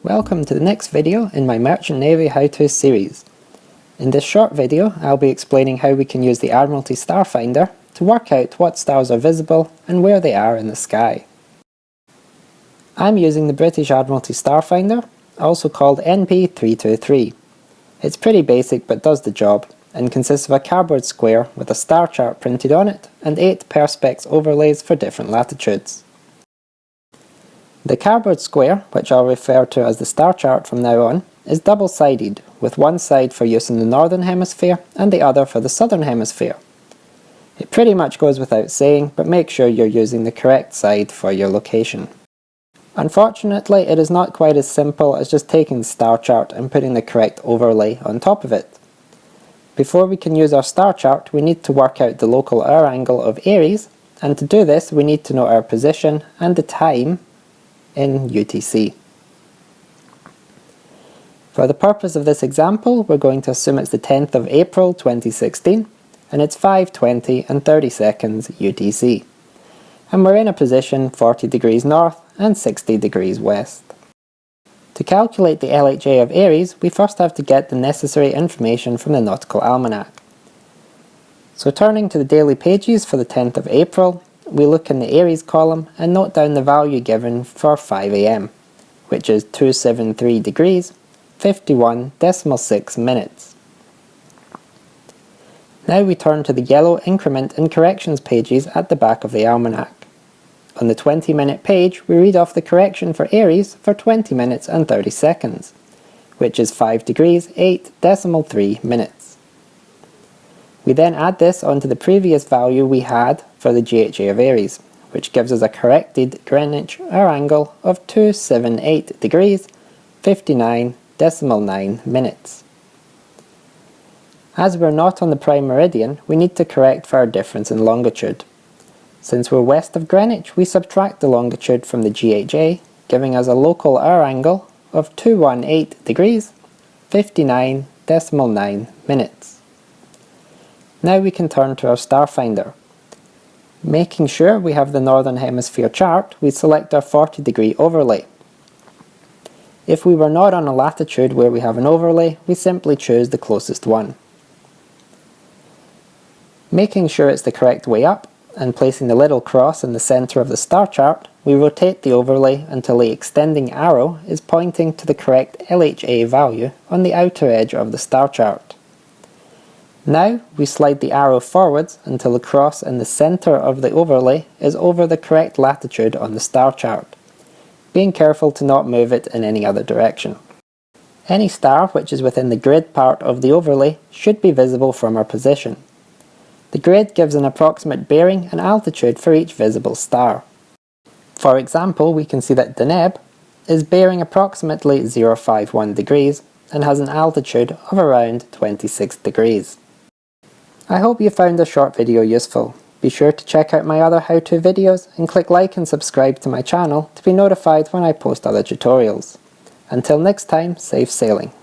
Welcome to the next video in my Merchant Navy How-To series. In this short video I'll be explaining how we can use the Admiralty Star Finder to work out what stars are visible and where they are in the sky. I'm using the British Admiralty Star Finder, also called NP323. It's pretty basic but does the job, and consists of a cardboard square with a star chart printed on it and 8 perspex overlays for different latitudes. The cardboard square, which I'll refer to as the star chart from now on, is double-sided, with one side for use in the northern hemisphere and the other for the southern hemisphere. It pretty much goes without saying, but make sure you're using the correct side for your location. Unfortunately, it is not quite as simple as just taking the star chart and putting the correct overlay on top of it. Before we can use our star chart, we need to work out the local hour angle of Aries, and to do this we need to know our position and the time in UTC. For the purpose of this example, we're going to assume it's the 10th of April 2016, and it's 5:20 and 30 seconds UTC. And we're in a position 40 degrees north and 60 degrees west. To calculate the LHA of Aries, we first have to get the necessary information from the Nautical Almanac. So turning to the daily pages for the 10th of April, we look in the Aries column and note down the value given for 5 AM, which is 273 degrees, 51.6 minutes. Now we turn to the yellow increment and corrections pages at the back of the almanac. On the 20-minute page, we read off the correction for Aries for 20 minutes and 30 seconds, which is 5 degrees, 8.3 minutes. We then add this onto the previous value we had for the GHA of Aries, which gives us a corrected Greenwich hour angle of 278 degrees, 59.9 minutes. As we're not on the prime meridian, we need to correct for our difference in longitude. Since we're west of Greenwich, we subtract the longitude from the GHA, giving us a local hour angle of 218 degrees, 59.9 minutes. Now we can turn to our star finder. Making sure we have the northern hemisphere chart, we select our 40 degree overlay. If we were not on a latitude where we have an overlay, we simply choose the closest one. Making sure it's the correct way up, and placing the little cross in the centre of the star chart, we rotate the overlay until the extending arrow is pointing to the correct LHA value on the outer edge of the star chart. Now we slide the arrow forwards until the cross in the centre of the overlay is over the correct latitude on the star chart, being careful to not move it in any other direction. Any star which is within the grid part of the overlay should be visible from our position. The grid gives an approximate bearing and altitude for each visible star. For example, we can see that Deneb is bearing approximately 051 degrees and has an altitude of around 26 degrees. I hope you found this short video useful. Be sure to check out my other how-to videos and click like and subscribe to my channel to be notified when I post other tutorials. Until next time, safe sailing.